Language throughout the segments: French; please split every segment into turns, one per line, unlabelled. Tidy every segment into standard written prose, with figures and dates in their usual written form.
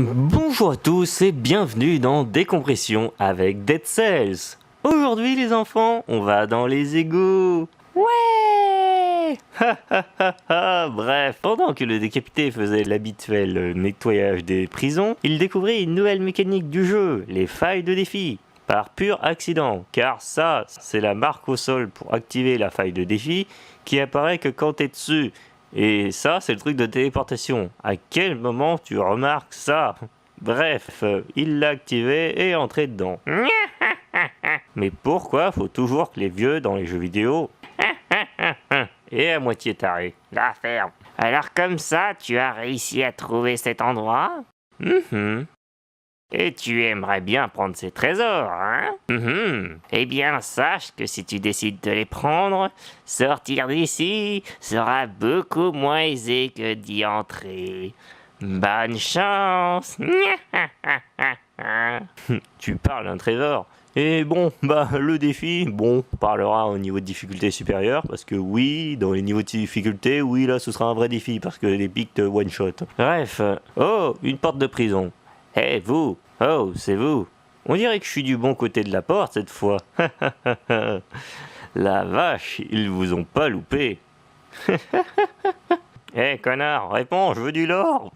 Bonjour à tous et bienvenue dans Décompression avec Dead Cells. Aujourd'hui les enfants, on va dans les égouts. Ouais. Bref, pendant que le décapité faisait l'habituel nettoyage des prisons, il découvrit une nouvelle mécanique du jeu, les failles de défi. Par pur accident, car ça, c'est la marque au sol pour activer la faille de défi qui apparaît que quand t'es dessus. Et ça, c'est le truc de téléportation. À quel moment tu remarques ça? Bref, il l'a activé et est entré dedans. Mais pourquoi faut toujours que les vieux dans les jeux vidéo et à moitié tarés?
La ferme. Alors comme ça, tu as réussi à trouver cet endroit?
Et tu aimerais bien prendre ces trésors, hein?
Eh bien, sache que si tu décides de les prendre, sortir d'ici sera beaucoup moins aisé que d'y entrer. Bonne chance!
Tu parles d'un trésor. Et bon, le défi, on parlera au niveau de difficulté supérieur, parce que oui, dans les niveaux de difficulté, oui, là, ce sera un vrai défi, parce que les pics te one-shot. Bref, oh, une porte de prison. Hé, vous! Oh, c'est vous! On dirait que je suis du bon côté de la porte cette fois. La vache, ils vous ont pas loupé. Hé, connard, réponds, je veux du lore!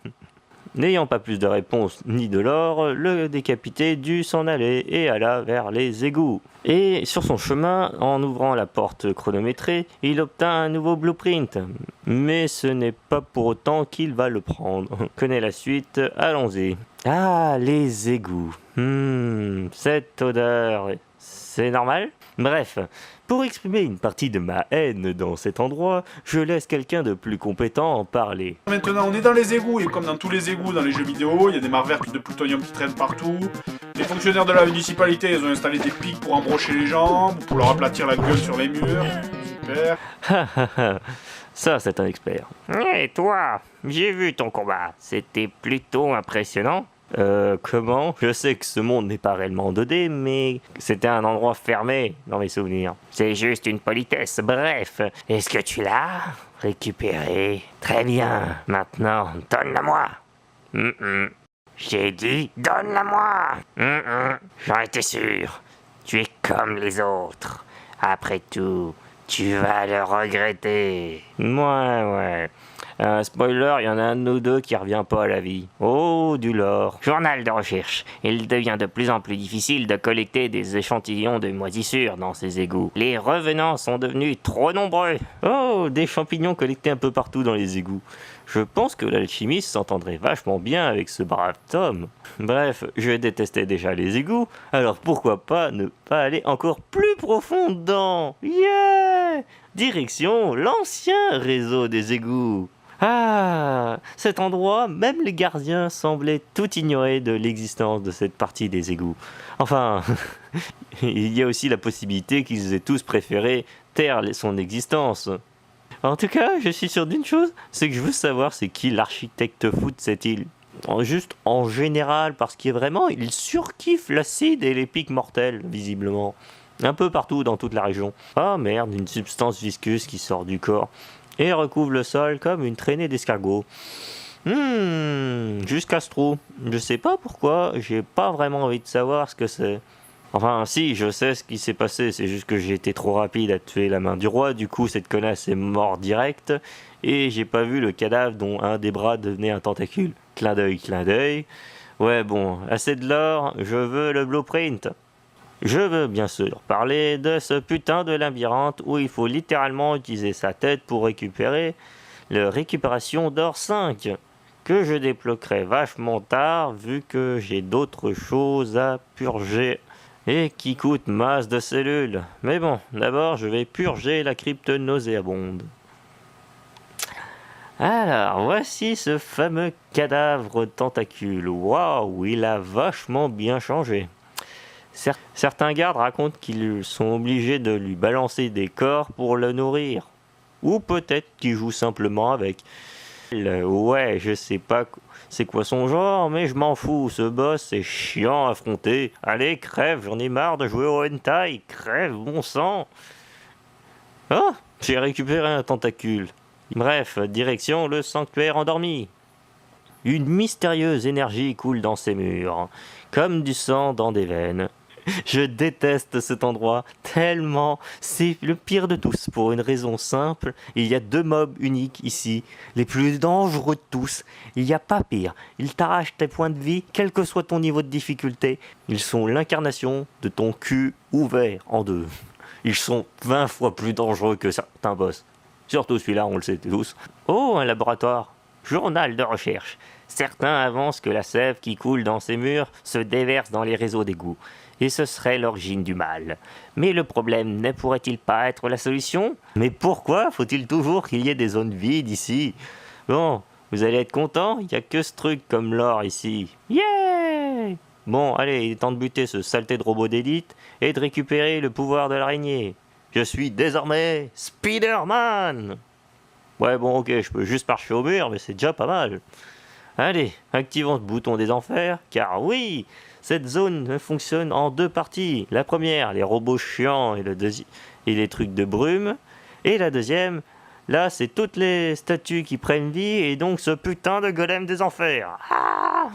N'ayant pas plus de réponse ni de l'or, le décapité dut s'en aller et alla vers les égouts. Et sur son chemin, en ouvrant la porte chronométrée, il obtint un nouveau blueprint. Mais ce n'est pas pour autant qu'il va le prendre. On connaît la suite, allons-y. Ah, les égouts. Cette odeur, c'est normal? Bref, pour exprimer une partie de ma haine dans cet endroit, je laisse quelqu'un de plus compétent en parler.
Maintenant, on est dans les égouts, et comme dans tous les égouts dans les jeux vidéo, il y a des mares vertes de plutonium qui traînent partout. Les fonctionnaires de la municipalité, ils ont installé des pics pour embrocher les jambes, pour leur aplatir la gueule sur les murs. Super.
Ça, c'est un expert.
Et toi, j'ai vu ton combat. C'était plutôt impressionnant.
Comment? Je sais que ce monde n'est pas réellement 2D, mais c'était un endroit fermé dans mes souvenirs.
C'est juste une politesse. Bref, est-ce que tu l'as récupéré? Très bien. Maintenant, donne-la-moi. J'ai dit, donne-la-moi. J'en étais sûr. Tu es comme les autres. Après tout, tu vas le regretter.
Ouais. Spoiler, il y en a un de nous deux qui revient pas à la vie. Oh, du lore.
Journal de recherche. Il devient de plus en plus difficile de collecter des échantillons de moisissures dans ces égouts. Les revenants sont devenus trop nombreux.
Oh, des champignons collectés un peu partout dans les égouts. Je pense que l'alchimiste s'entendrait vachement bien avec ce brave Tom. Bref, je détestais déjà les égouts, alors pourquoi pas ne pas aller encore plus profond dedans? Yeah! Direction l'ancien réseau des égouts. Ah, cet endroit, même les gardiens semblaient tout ignorer de l'existence de cette partie des égouts. Enfin, il y a aussi la possibilité qu'ils aient tous préféré taire son existence. En tout cas, je suis sûr d'une chose, c'est que je veux savoir c'est qui l'architecte fou de cette île. Juste en général, parce qu'il vraiment, il surkiffe l'acide et les pics mortels, visiblement. Un peu partout dans toute la région. Ah merde, une substance visqueuse qui sort du corps et recouvre le sol comme une traînée d'escargots. Jusqu'à ce trou. Je sais pas pourquoi, j'ai pas vraiment envie de savoir ce que c'est. Enfin, si, je sais ce qui s'est passé, c'est juste que j'ai été trop rapide à tuer la main du roi, du coup cette connasse est morte direct, et j'ai pas vu le cadavre dont un des bras devenait un tentacule. Clin d'œil. Ouais bon, assez de l'or, je veux le blueprint. Je veux bien sûr parler de ce putain de labyrinthe où il faut littéralement utiliser sa tête pour récupérer le récupération d'or 5, que je débloquerai vachement tard vu que j'ai d'autres choses à purger. Et qui coûte masse de cellules. Mais bon, d'abord je vais purger la crypte nauséabonde. Alors, voici ce fameux cadavre tentacule. Waouh, il a vachement bien changé. Certains gardes racontent qu'ils sont obligés de lui balancer des corps pour le nourrir. Ou peut-être qu'ils jouent simplement avec. Ouais, je sais pas c'est quoi son genre, mais je m'en fous, ce boss c'est chiant à affronter. Allez, crève, j'en ai marre de jouer au hentai, crève, bon sang. Oh, j'ai récupéré un tentacule. Bref, direction le sanctuaire endormi. Une mystérieuse énergie coule dans ces murs, comme du sang dans des veines. Je déteste cet endroit tellement, c'est le pire de tous, pour une raison simple, il y a 2 mobs uniques ici, les plus dangereux de tous, il n'y a pas pire, ils t'arrachent tes points de vie, quel que soit ton niveau de difficulté, ils sont l'incarnation de ton cul ouvert en 2. Ils sont 20 fois plus dangereux que certains boss, surtout celui-là, on le sait tous. Oh, un laboratoire, journal de recherche. Certains avancent que la sève qui coule dans ces murs se déverse dans les réseaux d'égouts, et ce serait l'origine du mal. Mais le problème ne pourrait-il pas être la solution? Mais pourquoi faut-il toujours qu'il y ait des zones vides ici? Bon, vous allez être content, il n'y a que ce truc comme l'or ici. Yeah! Bon, allez, il est temps de buter ce saleté de robot d'élite et de récupérer le pouvoir de l'araignée. Je suis désormais Spider-Man! Ouais, bon, ok, je peux juste marcher au mur, mais c'est déjà pas mal. Allez, activons ce bouton des enfers, car oui, cette zone fonctionne en 2 parties. La première, les robots chiants et les trucs de brume. Et la deuxième, là, c'est toutes les statues qui prennent vie et donc ce putain de golem des enfers. Ah!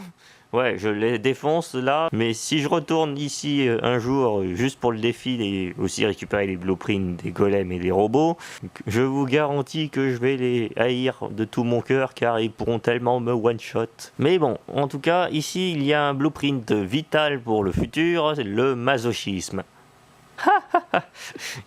Ouais, je les défonce là, mais si je retourne ici un jour juste pour le défi et aussi récupérer les blueprints des golems et des robots, je vous garantis que je vais les haïr de tout mon cœur car ils pourront tellement me one-shot. Mais bon, en tout cas, ici il y a un blueprint vital pour le futur, c'est le masochisme.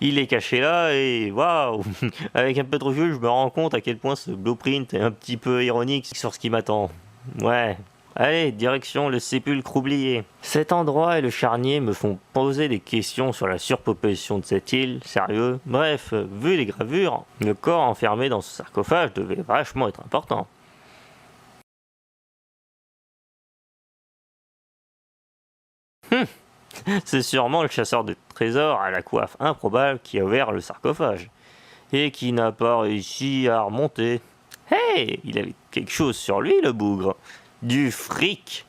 Il est caché là et waouh! Avec un peu de recul, je me rends compte à quel point ce blueprint est un petit peu ironique sur ce qui m'attend. Ouais. Allez, direction le sépulcre oublié. Cet endroit et le charnier me font poser des questions sur la surpopulation de cette île, sérieux. Bref, vu les gravures, le corps enfermé dans ce sarcophage devait vachement être important. C'est sûrement le chasseur de trésors à la coiffe improbable qui a ouvert le sarcophage. Et qui n'a pas réussi à remonter. Hey, il avait quelque chose sur lui, le bougre. Du fric.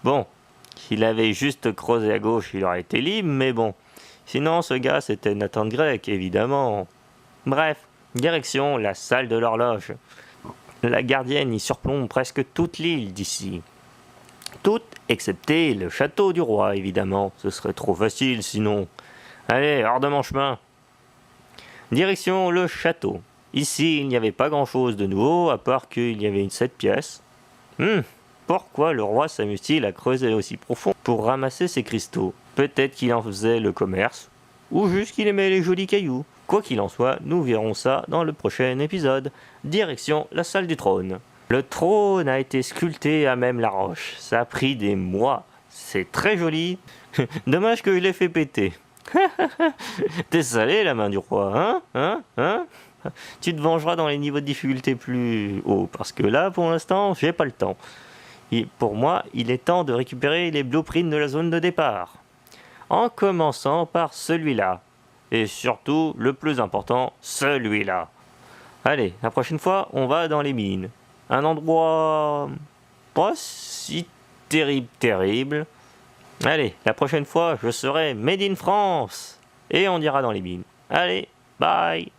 Bon, s'il avait juste creusé à gauche, il aurait été libre, mais bon. Sinon, ce gars, c'était Nathan Drake, évidemment. Bref, direction la salle de l'horloge. La gardienne y surplombe presque toute l'île d'ici. Toute, excepté le château du roi, évidemment. Ce serait trop facile, sinon. Allez, hors de mon chemin. Direction le château. Ici, il n'y avait pas grand-chose de nouveau, à part qu'il y avait 7 pièces. Pourquoi le roi s'amuse-t-il à creuser aussi profond pour ramasser ces cristaux? Peut-être qu'il en faisait le commerce, ou juste qu'il aimait les jolis cailloux. Quoi qu'il en soit, nous verrons ça dans le prochain épisode. Direction la salle du trône. Le trône a été sculpté à même la roche. Ça a pris des mois. C'est très joli. Dommage que je l'ai fait péter. T'es salé la main du roi, hein? Tu te vengeras dans les niveaux de difficulté plus hauts, parce que là, pour l'instant, j'ai pas le temps. Et pour moi, il est temps de récupérer les blueprints de la zone de départ. En commençant par celui-là. Et surtout, le plus important, celui-là. Allez, la prochaine fois, on va dans les mines. Un endroit pas si terrible. Allez, la prochaine fois, je serai Made in France. Et on ira dans les mines. Allez, bye!